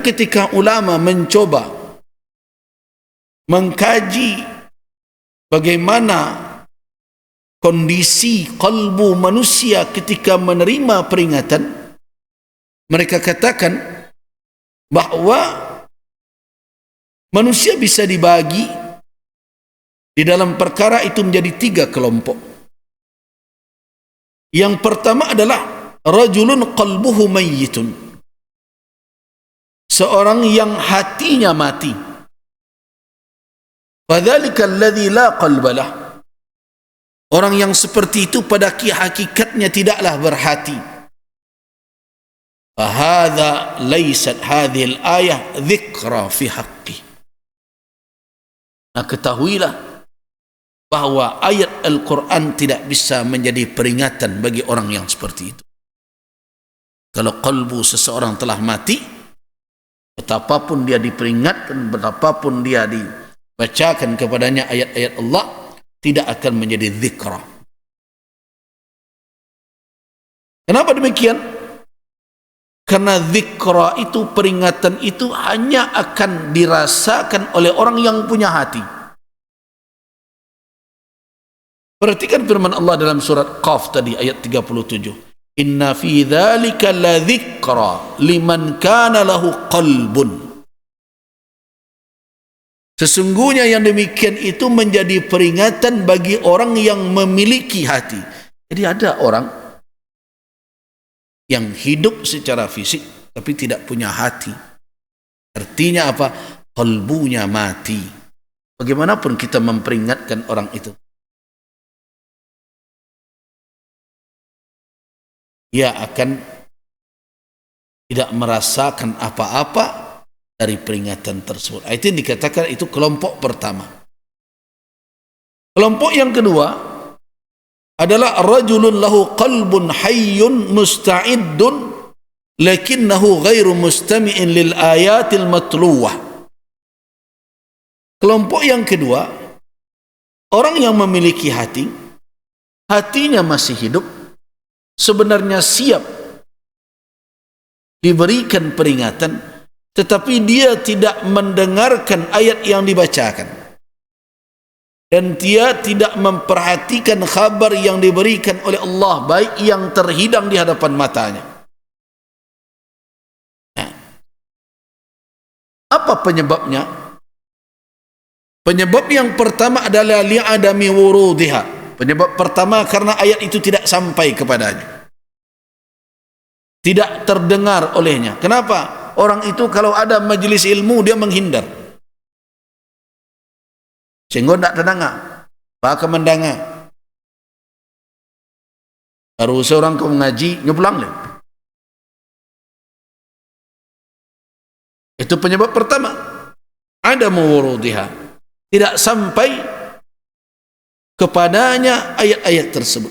ketika ulama mencoba mengkaji bagaimana kondisi kalbu manusia ketika menerima peringatan, mereka katakan bahwa manusia bisa dibagi di dalam perkara itu menjadi 3 kelompok. Yang pertama adalah rajulun qalbuhu mayyitun, seorang yang hatinya mati. Fadzalika alladzi la qalbalah, orang yang seperti itu pada hakikatnya tidaklah berhati. Fahadha laysat hadhil ayah dzikra fi haqqi. Nah, ketahuilah bahwa ayat Al-Quran tidak bisa menjadi peringatan bagi orang yang seperti itu. Kalau kalbu seseorang telah mati, betapapun dia diperingatkan, betapapun dia dibacakan kepadanya ayat-ayat Allah, tidak akan menjadi zikra. Kenapa demikian? Karena zikra itu, peringatan itu hanya akan dirasakan oleh orang yang punya hati. Perhatikan firman Allah dalam surat Qaf tadi ayat 37. Inna fi dzalika la dzikra liman kana lahu qalbun. Sesungguhnya yang demikian itu menjadi peringatan bagi orang yang memiliki hati. Jadi ada orang yang hidup secara fisik tapi tidak punya hati. Artinya apa? Kalbunya mati. Bagaimanapun kita memperingatkan orang itu, dia akan tidak merasakan apa-apa dari peringatan tersebut. Itu yang dikatakan itu kelompok pertama. Kelompok yang kedua adalah rajulun lahu qalbun hayyun musta'iddun lakinnahu ghairu mustami'in lil ayatil matluwah. Kelompok yang kedua, orang yang memiliki hati, hatinya masih hidup, sebenarnya siap diberikan peringatan, tetapi dia tidak mendengarkan ayat yang dibacakan, dan dia tidak memperhatikan khabar yang diberikan oleh Allah, baik yang terhidang di hadapan matanya. Nah, apa penyebabnya? Penyebab yang pertama adalah li'adami wurudiha. Penyebab pertama karena ayat itu tidak sampai kepadanya, tidak terdengar olehnya. Kenapa? Orang itu kalau ada majelis ilmu dia menghindar, sehingga tidak terdengar, bahkan mendengar. Baru seorang kau mengaji nyepulang le. Itu penyebab pertama, ada wurudiha, tidak sampai kepadanya ayat-ayat tersebut.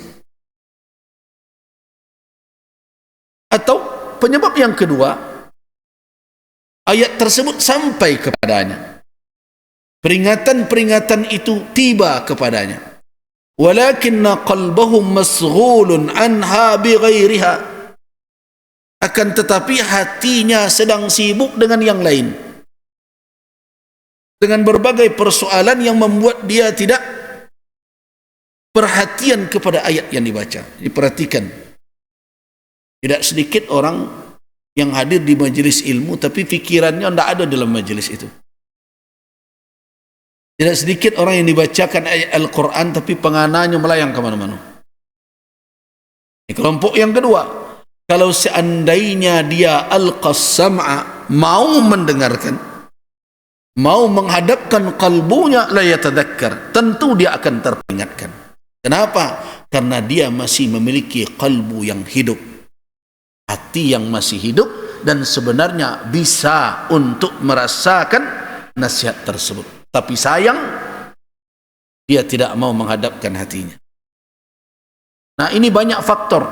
Atau penyebab yang kedua, ayat tersebut sampai kepadanya, peringatan-peringatan itu tiba kepadanya, walakinna qalbahum masghulun anha bighairiha, akan tetapi hatinya sedang sibuk dengan yang lain, dengan berbagai persoalan yang membuat dia tidak perhatian kepada ayat yang dibaca. Diperhatikan, tidak sedikit orang yang hadir di majelis ilmu tapi pikirannya tidak ada dalam majelis itu. Tidak sedikit orang yang dibacakan ayat Al-Quran tapi pengananya melayang kemana-mana. Ini kelompok yang kedua. Kalau seandainya dia alqas sam'a, mau mendengarkan, mau menghadapkan kalbunya, la yatadzakkar, tentu dia akan terperingatkan. Kenapa? Karena dia masih memiliki kalbu yang hidup, hati yang masih hidup, dan sebenarnya bisa untuk merasakan nasihat tersebut. Tapi sayang, dia tidak mau menghadapkan hatinya. Nah, ini banyak faktor.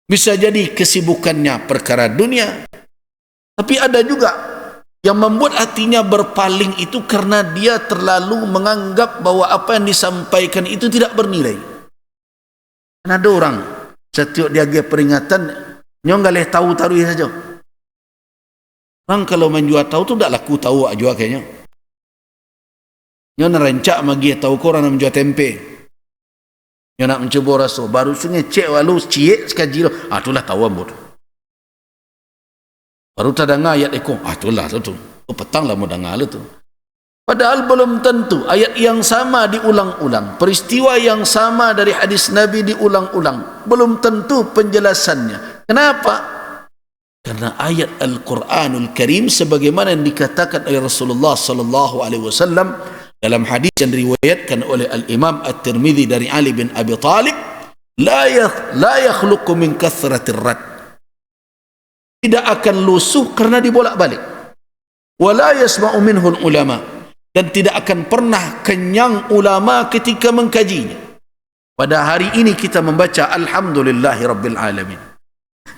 Bisa jadi kesibukannya perkara dunia, tapi ada juga yang membuat hatinya berpaling itu karena dia terlalu menganggap bahwa apa yang disampaikan itu tidak bernilai. Karena ada orang setiap dia peringatan nyong galeh tahu-tahu saja. Orang kalau menjual tahu tu tak laku tahu jual kayaknya. Dia nak rancak magi tahu korang nak menjual tempe. Dia nak mencuba rasa baru sungai cek walau ciek sekaji lo. Itulah tahu ambut. Baru tak dengar ayat ekor. Itulah tu. Petang lah mau dengar tu. Padahal belum tentu ayat yang sama diulang-ulang. Peristiwa yang sama dari hadis Nabi diulang-ulang. Belum tentu penjelasannya. Kenapa? Karena ayat Al-Quranul Karim sebagaimana yang dikatakan oleh Rasulullah sallallahu alaihi wasallam dalam hadis yang diriwayatkan oleh Al-Imam At-Tirmidzi dari Ali bin Abi Talib, la yakhluqu min kathratir rad. Tidak akan lusuh karena dibolak-balik. Wa la yasma'u minhu ulama, dan tidak akan pernah kenyang ulama ketika mengkajinya. Pada hari ini kita membaca Alhamdulillahi Rabbil Alamin.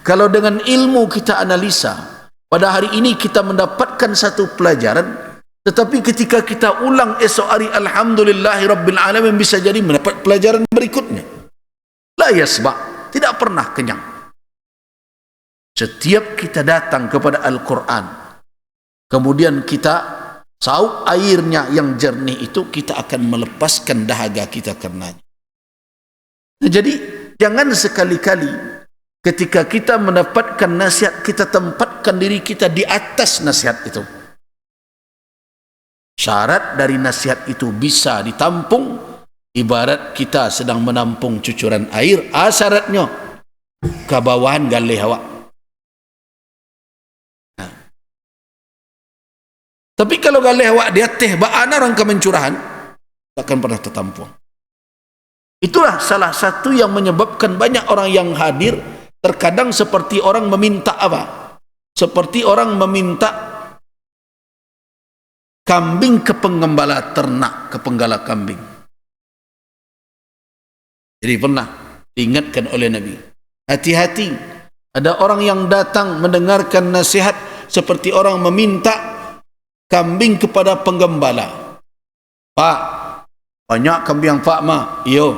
Kalau dengan ilmu kita analisa, pada hari ini kita mendapatkan satu pelajaran, tetapi ketika kita ulang esok hari Alhamdulillahi Rabbil Alamin, bisa jadi mendapat pelajaran berikutnya. La yasma', tidak pernah kenyang. Setiap kita datang kepada Al-Quran, kemudian kita saup airnya yang jernih itu, kita akan melepaskan dahaga kita karenanya. Jadi jangan sekali-kali ketika kita mendapatkan nasihat, kita tempatkan diri kita di atas nasihat itu. Syarat dari nasihat itu bisa ditampung, ibarat kita sedang menampung cucuran air. Syaratnya kebawahan galih awak. Tapi kalau galih awak dia teh ba'ana orang kemencurahan, takkan pernah tertampung. Itulah salah satu yang menyebabkan banyak orang yang hadir terkadang seperti orang meminta apa? Seperti orang meminta kambing ke penggembala ternak, ke penggala kambing. Jadi pernah diingatkan oleh Nabi, hati-hati, ada orang yang datang mendengarkan nasihat seperti orang meminta kambing kepada penggembala. Pak, banyak kambing Pak mah. Iyo,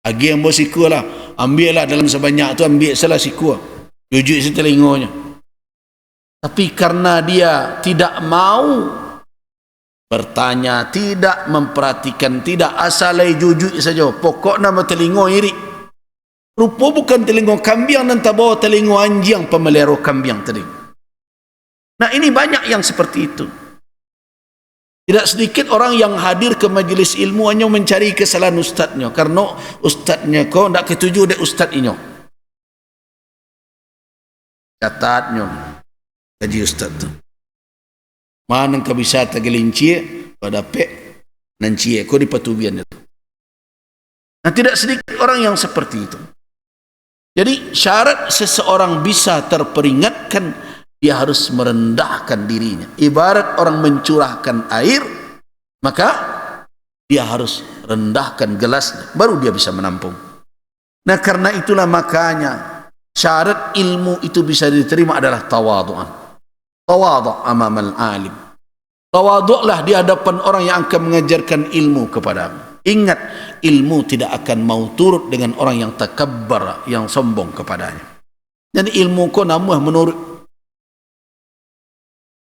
agi yang bos siku lah, ambil lah dalam sebanyak tu, ambil salah siku, jujuk setelingonya. Tapi karena dia tidak mau bertanya, tidak memperhatikan, tidak asalai jujuk saja, pokok nama telingo iri. Rupa bukan telingo kambing, dan tak bawa telingo anjing pemelihara kambing tadi. Nah ini banyak yang seperti itu. Tidak sedikit orang yang hadir ke majlis ilmu hanya mencari kesalahan ustaznya, karena ustaznya kau tidak ketuju dek ustaz ini. Catatnya kaji ustaz tu. Mana kau bisa tergelinci pada pek nanci kau di patubian itu. Nah tidak sedikit orang yang seperti itu. Jadi syarat seseorang bisa terperingatkan, dia harus merendahkan dirinya. Ibarat orang mencurahkan air, maka dia harus rendahkan gelasnya, baru dia bisa menampung. Nah karena itulah makanya syarat ilmu itu bisa diterima adalah tawadu'an. Tawadhu' amamal alim. Tawadhu'lah di hadapan orang yang akan mengajarkan ilmu kepadamu. Ingat, ilmu tidak akan mau turut dengan orang yang takabbar, yang sombong kepadanya. Dan ilmu kau namuh menurut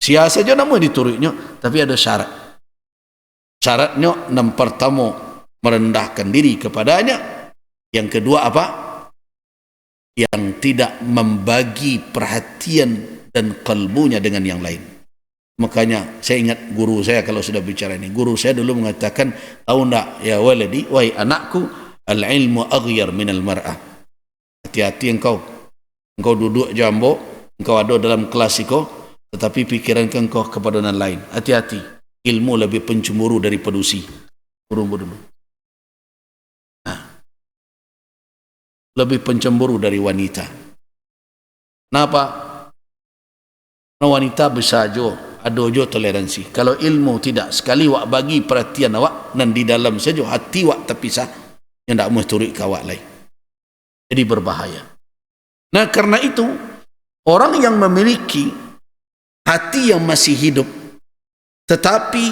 sia saja nama diturutnya, tapi ada syarat. Syaratnya yang pertama merendahkan diri kepadanya, yang kedua apa? Yang tidak membagi perhatian dan kalbunya dengan yang lain. Makanya saya ingat guru saya kalau sudah bicara ini, guru saya dulu mengatakan, tahu tak ya waladi, wahai anakku, al-ilmu aghyar minal mar'ah. Hati-hati engkau duduk jambo, engkau ada dalam kelas kau, tetapi pikiran engkau kepada orang lain. Hati-hati, ilmu lebih pencemburu dari pedusi. Burung dulu. Nah, lebih pencemburu dari wanita. Kenapa? Nah, wanita bisa aja ada jo toleransi. Kalau ilmu tidak, sekali wak bagi perhatian awak, dan di dalam saja hati wak terpisah, yang tak mau turut ke awak lain. Jadi berbahaya. Nah karena itu, orang yang memiliki hati yang masih hidup, tetapi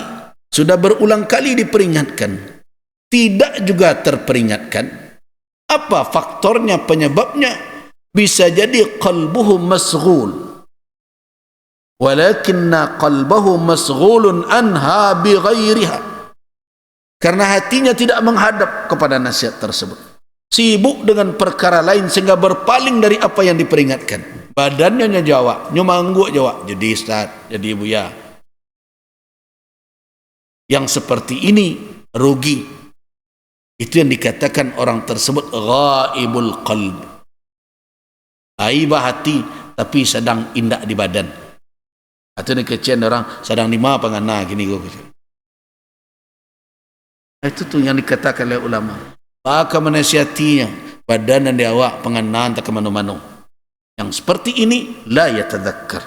sudah berulang kali diperingatkan, tidak juga terperingatkan, apa faktornya, penyebabnya? Bisa jadi qalbuhu masghul, walakinna qalbahu masghulun anha bighairiha, karena hatinya tidak menghadap kepada nasihat tersebut, sibuk dengan perkara lain sehingga berpaling dari apa yang diperingatkan. Badannya jawab, nyomangguk jawab, jadi ustaz, jadi buya. Yang seperti ini rugi. Itu yang dikatakan orang tersebut ghaibul qalb, aibah hati tapi sedang indak di badan. Atau ni kecian orang sedang di mana pengana gini go. Itu tu yang dikatakan oleh ulama. Maka menasihatinya badan dan dia awak penganaan tak ke mana-mana. Yang seperti ini la yatadzakkar.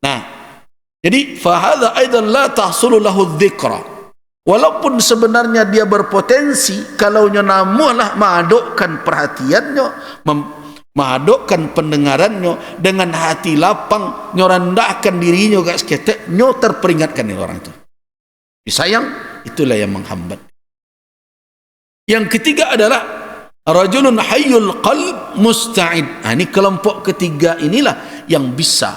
Nah, jadi fahadha aidan la tahsulu lahu dzikra. Walaupun sebenarnya dia berpotensi kalau namulah mengadukkan perhatiannya, mengadukkan pendengarannya dengan hati lapang, nyorandahkan dirinya gak seketek, nyo terperingatkan orang itu. Sayang, itulah yang menghambat. Yang ketiga adalah rajulun hayyul qalb musta'id. Ini kelompok ketiga inilah yang bisa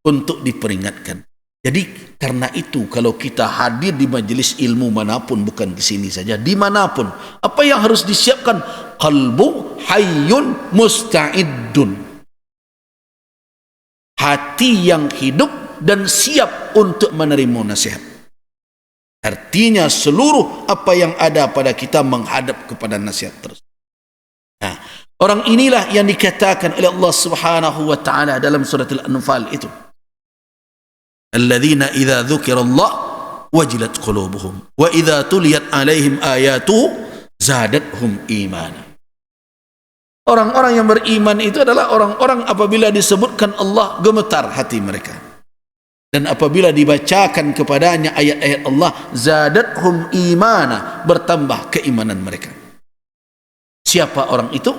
untuk diperingatkan. Jadi karena itu kalau kita hadir di majelis ilmu manapun, bukan di sini saja, dimanapun, apa yang harus disiapkan? Qalbu hayyun musta'iddun, hati yang hidup dan siap untuk menerima nasihat. Artinya seluruh apa yang ada pada kita menghadap kepada nasihat tersebut. Nah, orang inilah yang dikatakan oleh Allah Subhanahu wa taala dalam surat Al-Anfal itu, alladzina idza dzukirallah wajilat qulubuhum wa idza tuliyat alaihim ayatuhu zadatuhum imana. Orang-orang yang beriman itu adalah orang-orang apabila disebutkan Allah gemetar hati mereka, dan apabila dibacakan kepadanya ayat-ayat Allah zadatuhum imana, bertambah keimanan mereka. Siapa orang itu?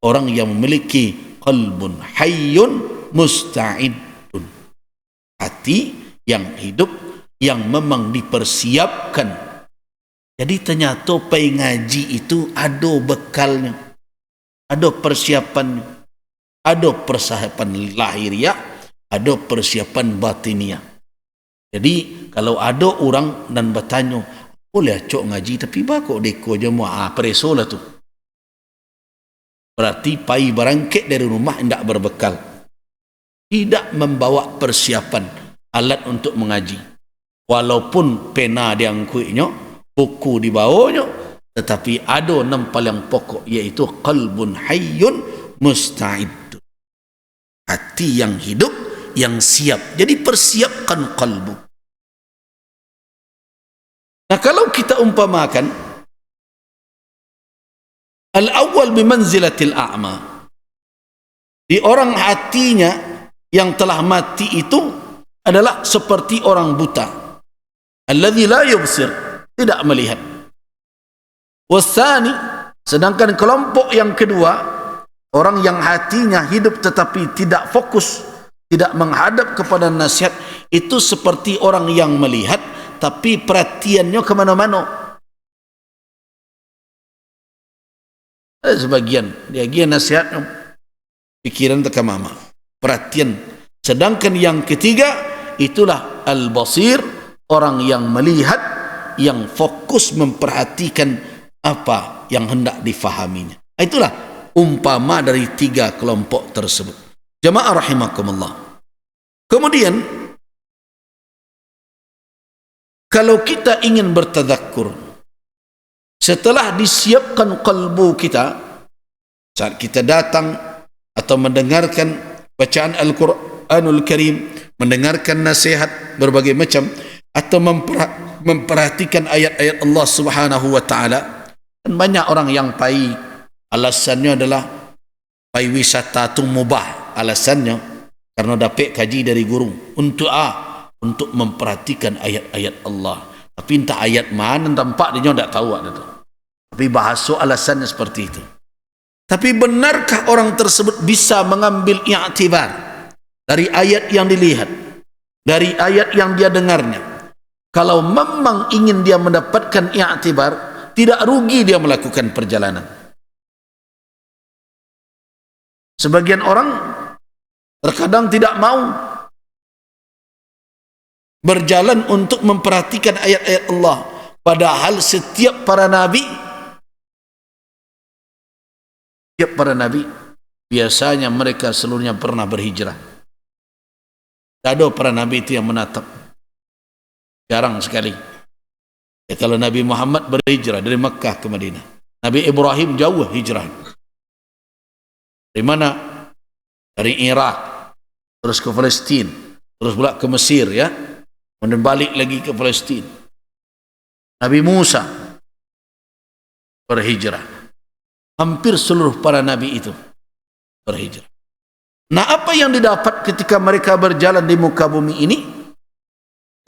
Orang yang memiliki qalbun hayyun musta'id, hati yang hidup, yang memang dipersiapkan. Jadi ternyata pergi ngaji itu ada bekalnya, ada persiapannya, ada persiapan lahiriah, ada persiapan batiniah. Jadi kalau ada orang dan bertanya, boleh cok ngaji tapi bakok deko je muah, preso lah tu, berarti pai berangkit dari rumah tidak berbekal, tidak membawa persiapan alat untuk mengaji. Walaupun pena diangkuinya, buku dibawanya, tetapi ada 6 paling pokok, yaitu qalbun hayyun musta'id, hati yang hidup, yang siap. Jadi persiapkan qalbu. Nah, kalau kita umpamakan al-awwal bimanzilatil a'ma, di orang hatinya yang telah mati itu adalah seperti orang buta, alladzi la yubsir, tidak melihat. Wasani, sedangkan kelompok yang kedua, orang yang hatinya hidup tetapi tidak fokus, tidak menghadap kepada nasihat, itu seperti orang yang melihat tapi perhatiannya kemana-mana. Ada sebagian dia nasihatnya pikiran teka mama, perhatian. Sedangkan yang ketiga itulah al-basir, orang yang melihat, yang fokus memperhatikan apa yang hendak difahaminya. Itulah umpama dari 3 kelompok tersebut. Jamaah rahimakumullah. Kemudian kalau kita ingin bertadakkur, setelah disiapkan kalbu kita, saat kita datang atau mendengarkan bacaan Al-Quranul Karim, mendengarkan nasihat berbagai macam, atau memperhatikan ayat-ayat Allah Subhanahu wa taala. Dan banyak orang yang pai alasannya adalah pai wisata tu mubah, alasannya karena dapat kaji dari guru untuk memperhatikan ayat-ayat Allah. Tapi entah ayat mana tampak dia tak tahu ada tu. Tapi bahasa alasannya seperti itu. Tapi benarkah orang tersebut bisa mengambil i'tibar dari ayat yang dilihat, dari ayat yang dia dengarnya? Kalau memang ingin dia mendapatkan i'tibar, tidak rugi dia melakukan perjalanan. Sebagian orang terkadang tidak mau berjalan untuk memperhatikan ayat-ayat Allah. Padahal setiap para nabi biasanya mereka seluruhnya pernah berhijrah. Tak ada para nabi itu yang menatap. Jarang sekali. Ya, kalau Nabi Muhammad berhijrah dari Makkah ke Madinah. Nabi Ibrahim jauh hijrah. Dari mana? Dari Irak, terus ke Palestin, terus pula ke Mesir, ya. Kemudian balik lagi ke Palestin. Nabi Musa berhijrah. Hampir seluruh para nabi itu berhijrah. Nah, apa yang didapat ketika mereka berjalan di muka bumi ini?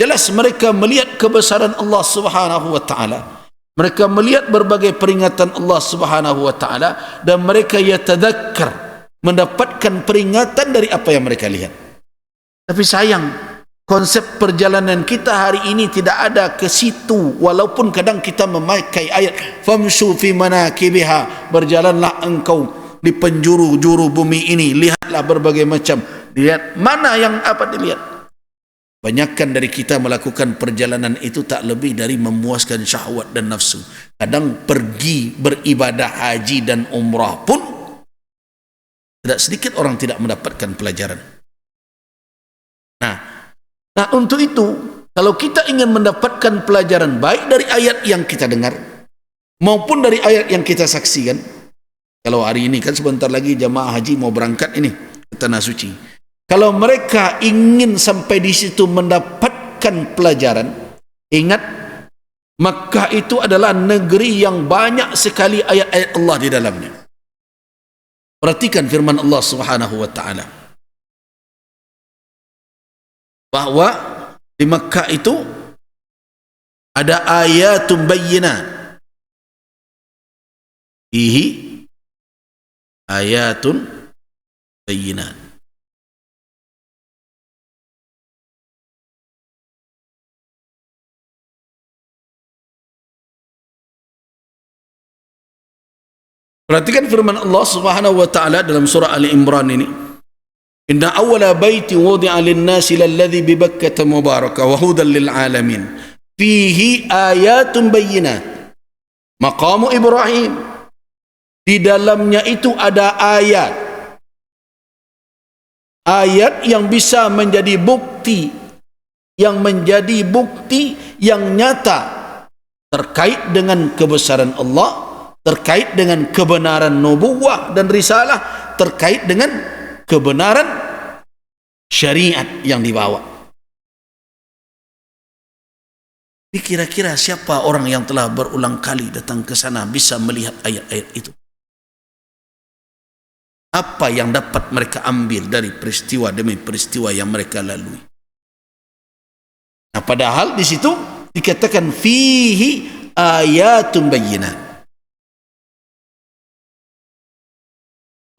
Jelas mereka melihat kebesaran Allah Subhanahu wa taala. Mereka melihat berbagai peringatan Allah Subhanahu wa taala dan mereka yatadzakkar, mendapatkan peringatan dari apa yang mereka lihat. Tapi sayang, konsep perjalanan kita hari ini tidak ada ke situ, walaupun kadang kita memakai ayat famshu fi manakibiha, berjalanlah engkau di penjuru-juru bumi ini, lihatlah berbagai macam. Lihat mana yang apa dilihat. Banyakkan dari kita melakukan perjalanan itu tak lebih dari memuaskan syahwat dan nafsu. Kadang pergi beribadah haji dan umrah pun tidak sedikit orang tidak mendapatkan pelajaran. Nah, untuk itu, kalau kita ingin mendapatkan pelajaran baik dari ayat yang kita dengar maupun dari ayat yang kita saksikan. Kalau hari ini kan sebentar lagi jamaah haji mau berangkat ini ke Tanah Suci. Kalau mereka ingin sampai di situ mendapatkan pelajaran, ingat, Makkah itu adalah negeri yang banyak sekali ayat-ayat Allah di dalamnya. Perhatikan firman Allah Subhanahu wa taala bahwa di Makkah itu ada ayatun bayyinat. Fihi ayatun bayyinat. Perhatikan firman Allah Subhanahu wa taala dalam surah Ali Imran ini. Inna awwala baiti wudi'a lin-nasi lalladzi bi Bakkah mubaraka wa hudan lil alamin. Fihi ayatun bayyinat. Maqamu Ibrahim. Di dalamnya itu ada ayat. Ayat yang bisa menjadi bukti, yang nyata terkait dengan kebesaran Allah, terkait dengan kebenaran nubuwah dan risalah, terkait dengan kebenaran syariat yang dibawa. Kira-kira siapa orang yang telah berulang kali datang ke sana bisa melihat ayat-ayat itu? Apa yang dapat mereka ambil dari peristiwa demi peristiwa yang mereka lalui? Nah, padahal di situ dikatakan fihi ayatun bayyinat.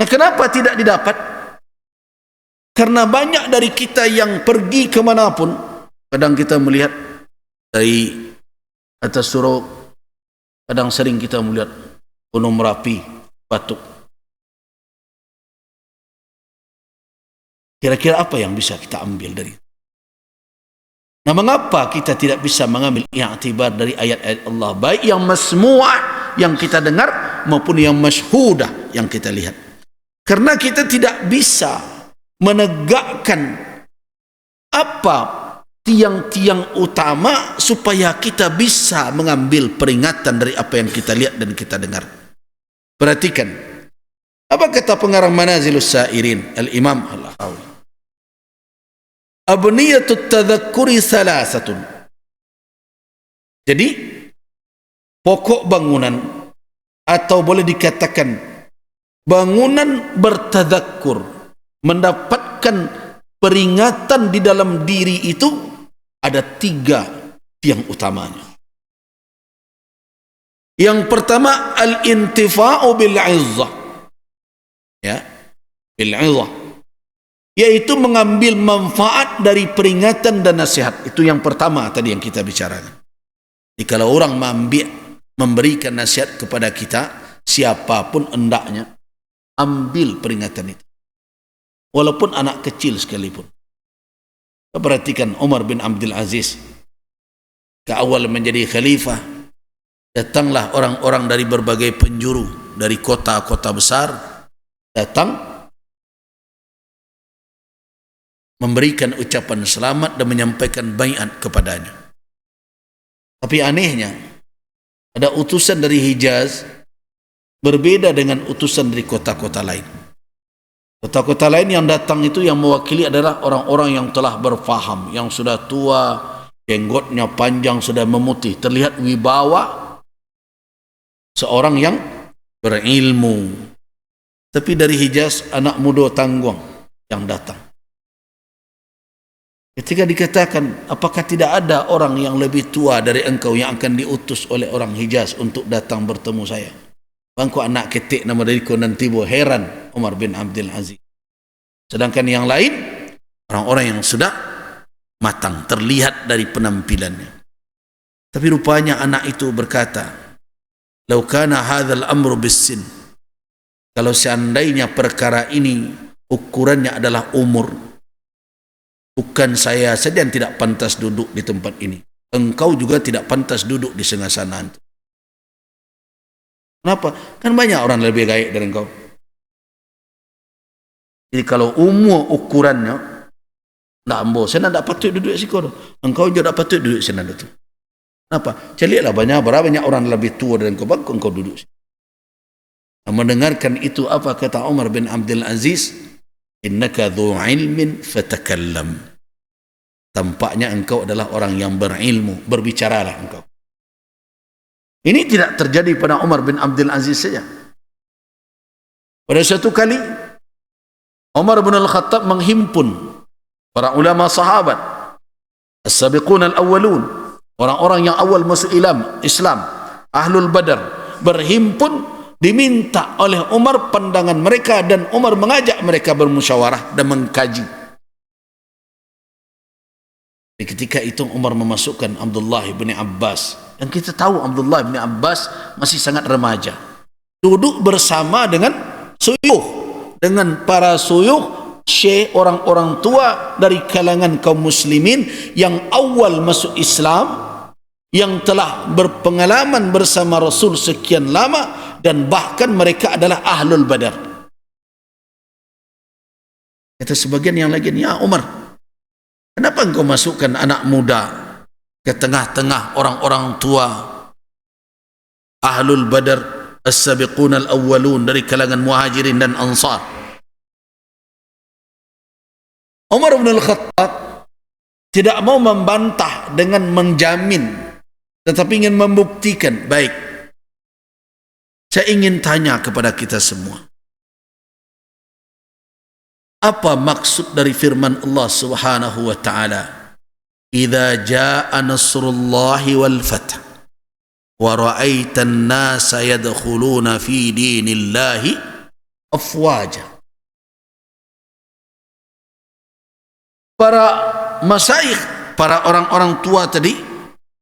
Nah, kenapa tidak didapat? Karena banyak dari kita yang pergi kemanapun, kadang kita melihat dari atas surau, kadang sering kita melihat Gunung Merapi, Batuk. Kira-kira apa yang bisa kita ambil dari itu? Nah, mengapa kita tidak bisa mengambil i'tibar dari ayat-ayat Allah, baik yang masmu'ah yang kita dengar maupun yang masyhudah yang kita lihat? Karena kita tidak bisa menegakkan apa tiang-tiang utama supaya kita bisa mengambil peringatan dari apa yang kita lihat dan kita dengar. Perhatikan apa kata pengarang Manazilus Sairin Al-Imam Al-Akhawi. Abniyatut tadhakkuri salasatun. Jadi pokok bangunan, atau boleh dikatakan bangunan bertadakkur, mendapatkan peringatan di dalam diri itu, ada 3 tiang utamanya. Yang pertama, al-intifa'u bil-'izzah, ya, bil-'izzah, yaitu mengambil manfaat dari peringatan dan nasihat. Itu yang pertama tadi yang kita bicarakan. Jadi kalau orang memberikan nasihat kepada kita, siapapun hendaknya ambil peringatan itu, walaupun anak kecil sekalipun. Perhatikan Umar bin Abdul Aziz, ke awal menjadi khalifah, datanglah orang-orang dari berbagai penjuru, dari kota-kota besar, datang memberikan ucapan selamat dan menyampaikan baiat kepadanya. Tapi anehnya, ada utusan dari Hijaz berbeda dengan utusan dari kota-kota lain. Kota-kota lain yang datang itu yang mewakili adalah orang-orang yang telah berfaham, yang sudah tua, jenggotnya panjang, sudah memutih, terlihat wibawa seorang yang berilmu. Tapi dari Hijaz, anak muda tangguh yang datang. Ketika dikatakan, apakah tidak ada orang yang lebih tua dari engkau yang akan diutus oleh orang Hijaz untuk datang bertemu saya? Bangku anak ketik nama dari Konan Tibo, heran Umar bin Abdul Aziz. Sedangkan yang lain, orang-orang yang sudah matang, terlihat dari penampilannya. Tapi rupanya anak itu berkata, "Lau kana hadzal amru bis-sin." Kalau seandainya perkara ini ukurannya adalah umur, bukan saya saja yang tidak pantas duduk di tempat ini, engkau juga tidak pantas duduk di singgasana itu. Kenapa? Kan banyak orang lebih baik dari engkau. Jadi kalau umur ukurannya, tak ambo, saya tak patut duduk di situ. Engkau juga tak patut duduk di sana itu. Kenapa? Carilah banyak orang lebih tua dari engkau, bagus engkau duduk. Mendengarkan itu, apa kata Umar bin Abdul Aziz? Innaka dhu ilmin fatakallam. Tampaknya engkau adalah orang yang berilmu, berbicaralah engkau. Ini tidak terjadi pada Umar bin Abdul Aziz saja. Pada suatu kali, Umar bin Al-Khattab menghimpun para ulama sahabat, as-sabiqun al-awwalun, orang-orang yang awal masuk Islam, Ahlul Badar, berhimpun, diminta oleh Umar pandangan mereka, dan Umar mengajak mereka bermusyawarah dan mengkaji. Ketika itu Umar memasukkan Abdullah bin Abbas, dan kita tahu Abdullah bin Abbas masih sangat remaja, duduk bersama dengan suyuh, dengan para suyuh, syekh, orang-orang tua dari kalangan kaum muslimin yang awal masuk Islam, yang telah berpengalaman bersama Rasul sekian lama, dan bahkan mereka adalah Ahlul Badar. Kata sebagian yang lain, "Ya Umar, kenapa engkau masukkan anak muda ke tengah-tengah orang-orang tua, Ahlul Badar, as-sabiqun al-awwalun dari kalangan muhajirin dan ansar?" Umar bin Al-Khattab tidak mau membantah dengan menjamin, tetapi ingin membuktikan. Baik, saya ingin tanya kepada kita semua, apa maksud dari firman Allah Subhanahu wa ta'ala, "Idza jaa nasrullahi wal fath wa ra'aitan nasa yadkhuluna fi dinillahi afwaja." Para masyayikh, para orang-orang tua tadi,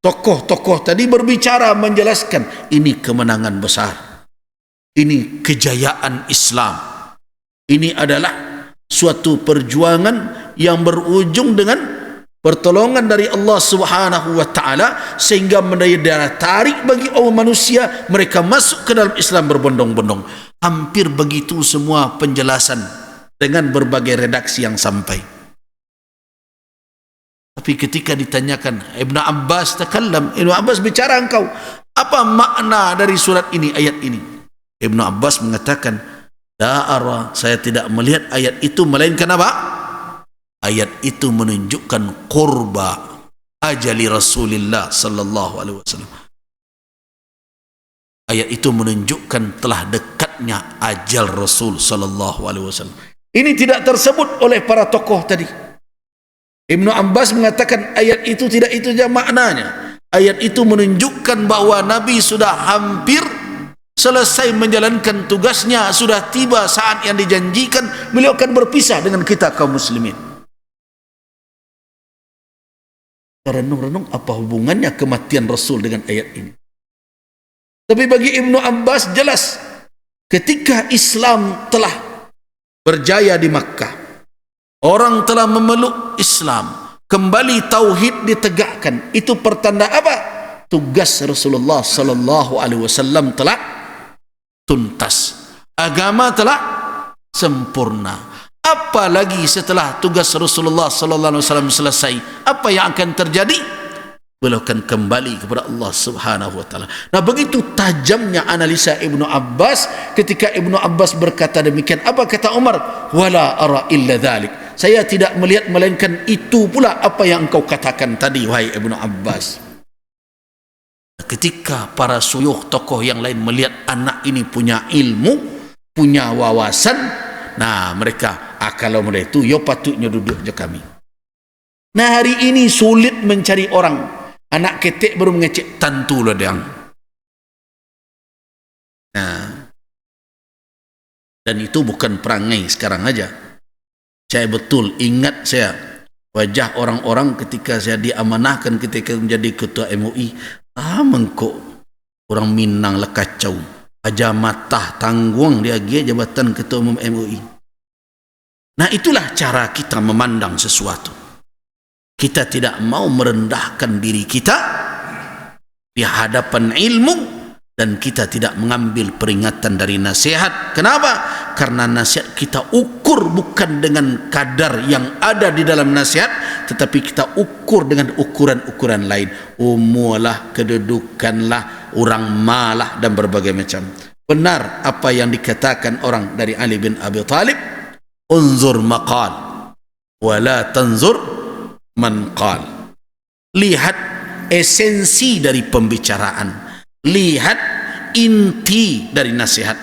tokoh-tokoh tadi berbicara, menjelaskan ini kemenangan besar, ini kejayaan Islam, ini adalah suatu perjuangan yang berujung dengan pertolongan dari Allah Subhanahu wa ta'ala, sehingga menjadi daya tarik bagi orang manusia, mereka masuk ke dalam Islam berbondong-bondong. Hampir begitu semua penjelasan dengan berbagai redaksi yang sampai. Tapi ketika ditanyakan, Ibnu Abbas takallam, Ibnu Abbas bicara, engkau apa makna dari surat ini, ayat ini? Ibnu Abbas mengatakan, la ara, saya tidak melihat ayat itu melainkan apa? Ayat itu menunjukkan qurba ajali Rasulullah sallallahu alaihi wasallam. Ayat itu menunjukkan telah dekatnya ajal Rasul sallallahu alaihi wasallam. Ini tidak tersebut oleh para tokoh tadi. Ibnu Abbas mengatakan ayat itu tidak itu saja maknanya. Ayat itu menunjukkan bahwa Nabi sudah hampir selesai menjalankan tugasnya, sudah tiba saat yang dijanjikan beliau akan berpisah dengan kita kaum muslimin. Renung-renung, apa hubungannya kematian Rasul dengan ayat ini? Tapi bagi Ibnu Abbas jelas, ketika Islam telah berjaya di Makkah, orang telah memeluk Islam, kembali tauhid ditegakkan. Itu pertanda apa? Tugas Rasulullah sallallahu alaihi wasallam telah tuntas. Agama telah sempurna. Apalagi setelah tugas Rasulullah sallallahu alaihi wasallam selesai, apa yang akan terjadi? Beliau akan kembali kepada Allah Subhanahu wa taala. Nah, begitu tajamnya analisa Ibnu Abbas ketika Ibnu Abbas berkata demikian. Apa kata Umar? Wala ara illa dzalik. Saya tidak melihat melainkan itu pula apa yang engkau katakan tadi, wahai Ibnu Abbas. Ketika para suyukh tokoh yang lain melihat anak ini punya ilmu, punya wawasan, nah mereka kalau mereka itu yo patutnya duduk je kami. Nah, hari ini sulit mencari orang. Anak ketek baru mengecek tantu ladang. Nah, dan itu bukan perangai sekarang aja. Saya betul ingat saya wajah orang-orang ketika saya diamanahkan ketika menjadi ketua MUI. Mengko orang Minang lah kacau. Aja matah tanggung dia jabatan ketua umum MUI. Nah, itulah cara kita memandang sesuatu. Kita tidak mau merendahkan diri kita di hadapan ilmu, dan kita tidak mengambil peringatan dari nasihat. Kenapa? Karena nasihat kita ukur bukan dengan kadar yang ada di dalam nasihat, tetapi kita ukur dengan ukuran-ukuran lain. Umurlah, kedudukanlah, orang malah, dan berbagai macam. Benar apa yang dikatakan orang dari Ali bin Abi Thalib, unzur maqal wala tanzur man qal. Lihat esensi dari pembicaraan, lihat inti dari nasihat.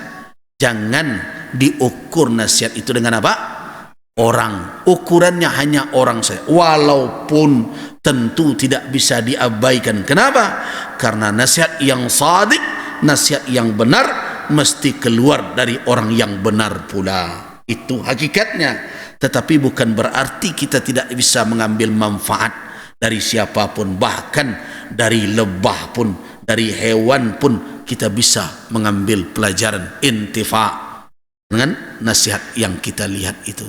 Jangan diukur nasihat itu dengan apa? Orang. Ukurannya hanya orang saja, walaupun tentu tidak bisa diabaikan. Kenapa? Karena nasihat yang sadik, nasihat yang benar mesti keluar dari orang yang benar pula. Itu hakikatnya. Tetapi bukan berarti kita tidak bisa mengambil manfaat dari siapapun, bahkan dari lebah pun, dari hewan pun kita bisa mengambil pelajaran intifa dengan nasihat yang kita lihat itu.